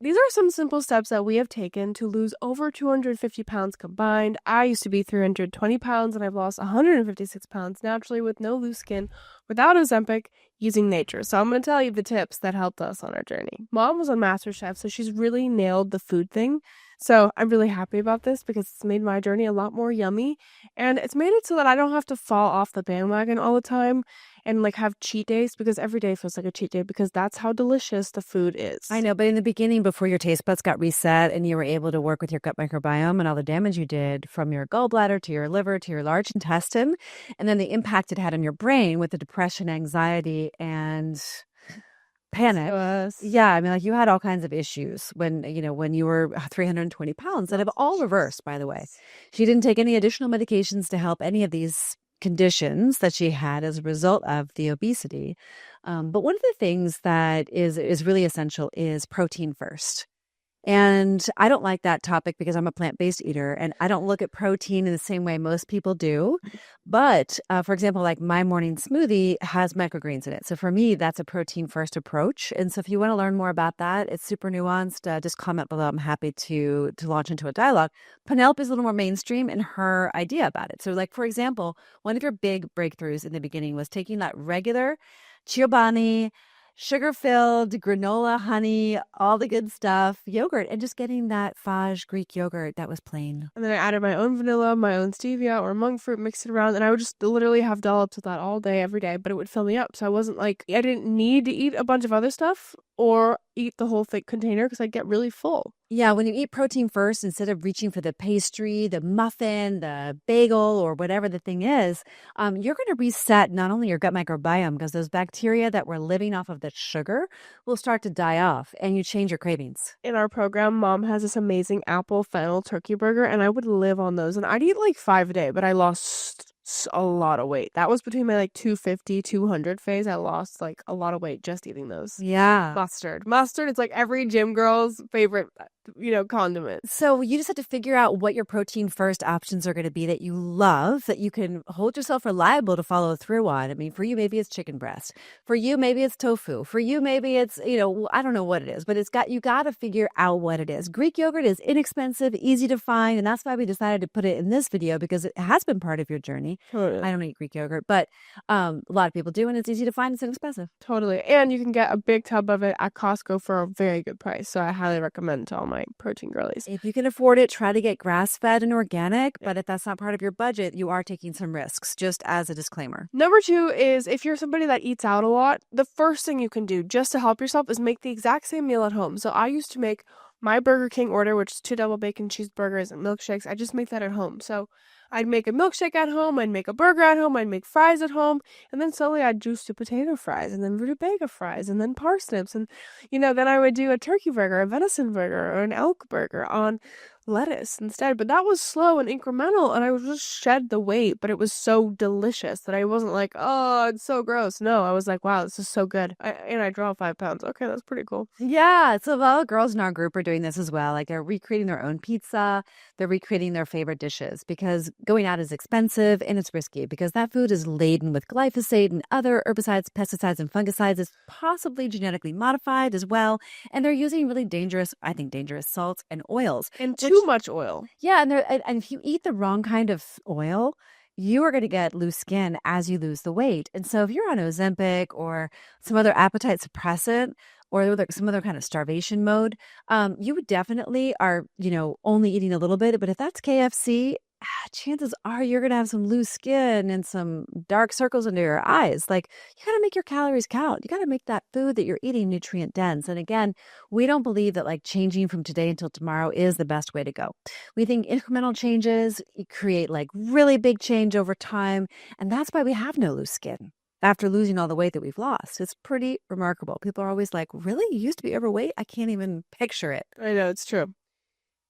These are some simple steps that we have taken to lose over 250 pounds combined. I used to be 320 pounds and I've lost 156 pounds naturally with no loose skin without Ozempic using nature. So I'm going to tell you the tips that helped us on our journey. Mom was on MasterChef, so she's really nailed the food thing. So I'm really happy about this because it's made my journey a lot more yummy and it's made it so that I don't have to fall off the bandwagon all the time and like have cheat days because every day feels like a cheat day because that's how delicious the food is. I know, but in the beginning, before your taste buds got reset and you were able to work with your gut microbiome and all the damage you did from your gallbladder to your liver to your large intestine, and then the impact it had on your brain with the depression, anxiety, and panic. Yeah, I mean, like you had all kinds of issues when you were 320 pounds that have all reversed, by the way. She didn't take any additional medications to help any of these conditions that she had as a result of the obesity. But one of the things that is really essential is protein first. And I don't like that topic because I'm a plant-based eater and I don't look at protein in the same way most people do. But for example, like my morning smoothie has microgreens in it. So for me, that's a protein first approach. And so if you want to learn more about that, it's super nuanced. Just comment below. I'm happy to launch into a dialogue. Penelope is a little more mainstream in her idea about it. So like, for example, one of your big breakthroughs in the beginning was taking that regular Chobani sugar-filled granola, honey, all the good stuff, yogurt, and just getting that Fage Greek yogurt that was plain. And then I added my own vanilla, my own stevia or monk fruit, mixed it around, and I would just literally have dollops of that all day, every day, but it would fill me up. So I wasn't like, I didn't need to eat a bunch of other stuff or eat the whole thick container because I'd get really full. Yeah, when you eat protein first, instead of reaching for the pastry, the muffin, the bagel, or whatever the thing is, you're going to reset not only your gut microbiome, because those bacteria that were living off of the sugar will start to die off and you change your cravings. In our program, Mom has this amazing apple fennel turkey burger, and I would live on those. And I'd eat like 5 a day, but I lost a lot of weight. That was between my like 250, 200 phase. I lost like a lot of weight just eating those. Yeah. Mustard, it's like every gym girl's favorite, condiment. So you just have to figure out what your protein first options are going to be that you love, that you can hold yourself reliable to follow through on. I mean, for you, maybe it's chicken breast. For you, maybe it's tofu. For you, maybe it's, I don't know what it is, but you got to figure out what it is. Greek yogurt is inexpensive, easy to find. And that's why we decided to put it in this video because it has been part of your journey. Totally. I don't eat Greek yogurt, but a lot of people do. And it's easy to find. It's inexpensive. Totally. And you can get a big tub of it at Costco for a very good price. So I highly recommend to all my protein girlies. If you can afford it, try to get grass-fed and organic. But if that's not part of your budget, you are taking some risks, just as a disclaimer. Number 2 is if you're somebody that eats out a lot, the first thing you can do just to help yourself is make the exact same meal at home. So I used to make my Burger King order, which is 2 double bacon cheeseburgers and milkshakes. I just make that at home. So I'd make a milkshake at home, I'd make a burger at home, I'd make fries at home, and then slowly I'd juice to potato fries, and then rutabaga fries, and then parsnips, and then I would do a turkey burger, a venison burger, or an elk burger on lettuce instead. But that was slow and incremental, and I would just shed the weight, but it was so delicious that I wasn't like, oh, it's so gross. No, I was like, wow, this is so good. And I dropped 5 pounds. Okay, that's pretty cool. Yeah, so a lot of girls in our group are doing this as well. Like they're recreating their own pizza, they're recreating their favorite dishes because going out is expensive and it's risky because that food is laden with glyphosate and other herbicides, pesticides, and fungicides. It's possibly genetically modified as well. And they're using really dangerous salts and oils. And too much oil. Yeah, and if you eat the wrong kind of oil, you are going to get loose skin as you lose the weight. And so if you're on Ozempic or some other appetite suppressant or some other kind of starvation mode, you would definitely are, only eating a little bit. But if that's KFC, chances are you're going to have some loose skin and some dark circles under your eyes. Like you got to make your calories count. You got to make that food that you're eating nutrient dense. And again, we don't believe that like changing from today until tomorrow is the best way to go. We think incremental changes create like really big change over time. And that's why we have no loose skin after losing all the weight that we've lost. It's pretty remarkable. People are always like, really? You used to be overweight? I can't even picture it. I know, it's true.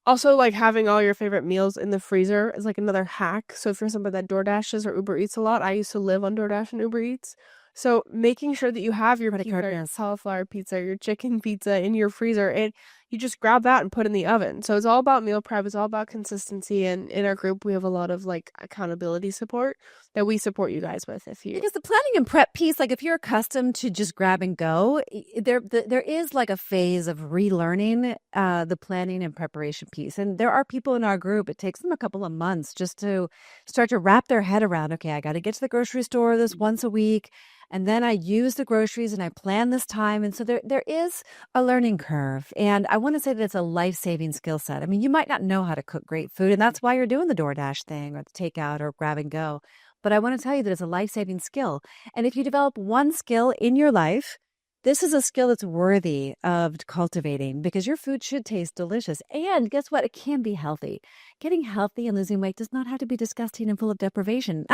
Also, like having all your favorite meals in the freezer is like another hack. So if you're somebody that DoorDashes or Uber Eats a lot, I used to live on DoorDash and Uber Eats. So making sure that you have your cauliflower pizza, your chicken pizza in your freezer, you just grab that and put in the oven. So it's all about meal prep. It's all about consistency. And in our group, we have a lot of like accountability support that we support you guys with. Because the planning and prep piece, like if you're accustomed to just grab and go, there is like a phase of relearning the planning and preparation piece. And there are people in our group, it takes them a couple of months just to start to wrap their head around, okay, I got to get to the grocery store this once a week. And then I use the groceries and I plan this time. And so there is a learning curve. And I want to say that it's a life-saving skill set. I mean, you might not know how to cook great food, and that's why you're doing the DoorDash thing or the takeout or grab and go. But I want to tell you that it's a life-saving skill. And if you develop one skill in your life, this is a skill that's worthy of cultivating because your food should taste delicious. And guess what? It can be healthy. Getting healthy and losing weight does not have to be disgusting and full of deprivation.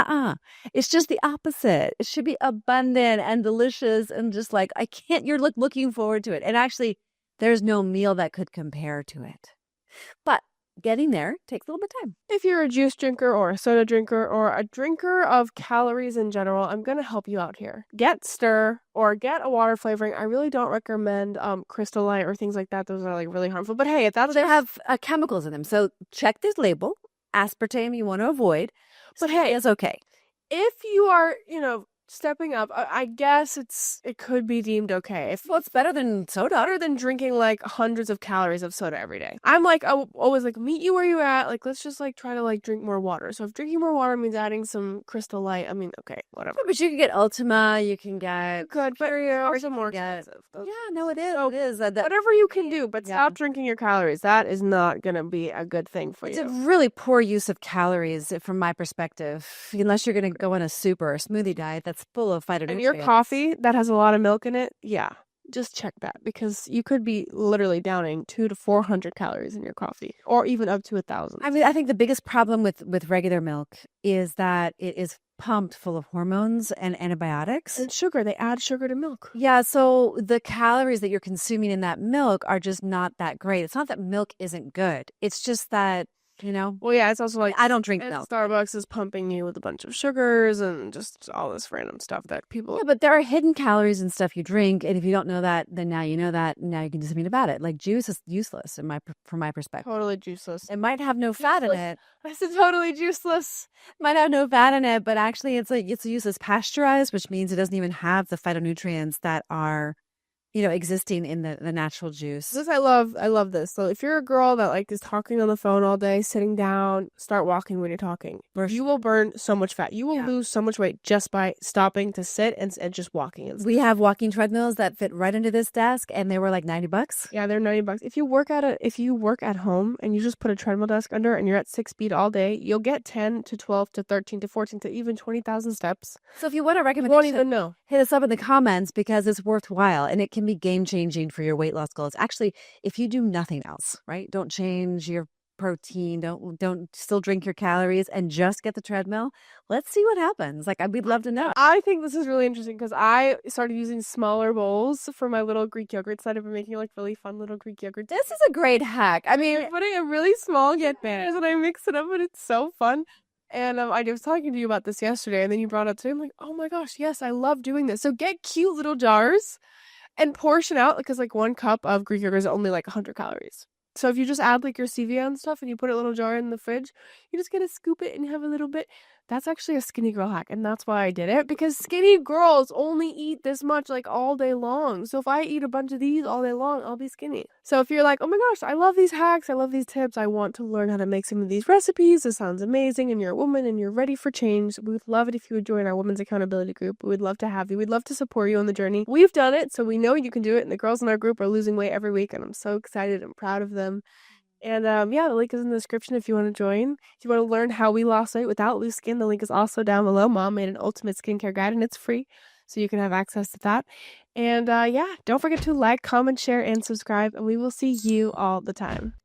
It's just the opposite. It should be abundant and delicious and just like, you're looking forward to it. And actually, there's no meal that could compare to it. But getting there takes a little bit of time. If you're a juice drinker or a soda drinker or a drinker of calories in general, I'm going to help you out here. Get Stir or get a water flavoring. I really don't recommend Crystal Light or things like that. Those are like really harmful. But hey, if that's they have chemicals in them. So check this label. Aspartame you want to avoid. But hey, it's okay. If you are, stepping up, I guess it could be deemed okay. Well, it's better than soda. Better than drinking like hundreds of calories of soda every day. I'm like, I always like, meet you where you at. Like, let's just like try to like drink more water. So if drinking more water means adding some Crystal Light, I mean, okay, whatever. Yeah, but you can get Ultima, you can get good, but also more expensive. Yeah, no, it is. So, it is. Whatever you can do, but stop drinking your calories. That is not going to be a good thing for you. It's a really poor use of calories from my perspective, unless you're going to go on a soup or a smoothie diet that's full of phytonutrients. And your coffee that has a lot of milk in it, yeah, just check that because you could be literally downing 200 to 400 calories in your coffee, or even up to 1,000. I mean, I think the biggest problem with regular milk is that it is pumped full of hormones and antibiotics and sugar. They add sugar to milk. Yeah, so the calories that you're consuming in that milk are just not that great. It's not that milk isn't good. It's just that, Well, yeah, it's also like I don't drink milk. Starbucks is pumping you with a bunch of sugars and just all this random stuff that people. Yeah, but there are hidden calories in stuff you drink, and if you don't know that, then now you know that, and now you can do something about it. Like juice is useless from my perspective. Totally juiceless. It might have no fat in it. I said totally juiceless. Might have no fat in it, but actually it's useless. Pasteurized, which means it doesn't even have the phytonutrients that are existing in the natural juice. I love this. So if you're a girl that like is talking on the phone all day, sitting down, start walking when you're talking. You will burn so much fat. You will lose so much weight just by stopping to sit and just walking. We have walking treadmills that fit right into this desk, and they were like $90. Yeah, they're $90. If you work at home and you just put a treadmill desk under and you're at 6 speed all day, you'll get 10 to 12 to 13 to 14 to even 20,000 steps. So if you want a recommendation, you won't even know. Hit us up in the comments because it's worthwhile and it can be game-changing for your weight loss goals. Actually, if you do nothing else, right? Don't change your protein, don't still drink your calories and just get the treadmill. Let's see what happens. Like, we'd love to know. I think this is really interesting because I started using smaller bowls for my little Greek yogurts that I've been making, like really fun little Greek yogurts. This is a great hack. I mean, I'm putting a really small get bananas and I mix it up and it's so fun. And I was talking to you about this yesterday and then you brought it up today. I'm like, oh my gosh, yes, I love doing this. So get cute little jars and portion out because like 1 cup of Greek yogurt is only like 100 calories. So if you just add like your stevia and stuff and you put a little jar in the fridge, you just gotta scoop it and have a little bit. That's actually a skinny girl hack. And that's why I did it because skinny girls only eat this much like all day long. So if I eat a bunch of these all day long, I'll be skinny. So if you're like, oh my gosh, I love these hacks. I love these tips. I want to learn how to make some of these recipes. This sounds amazing. And you're a woman and you're ready for change. We would love it if you would join our women's accountability group. We would love to have you. We'd love to support you on the journey. We've done it. So we know you can do it. And the girls in our group are losing weight every week. And I'm so excited and proud of them. And the link is in the description if you want to join. If you want to learn how we lost weight without loose skin, the link is also down below. Mom made an ultimate skincare guide and it's free, so you can have access to that. And don't forget to like, comment, share, and subscribe, and we will see you all the time.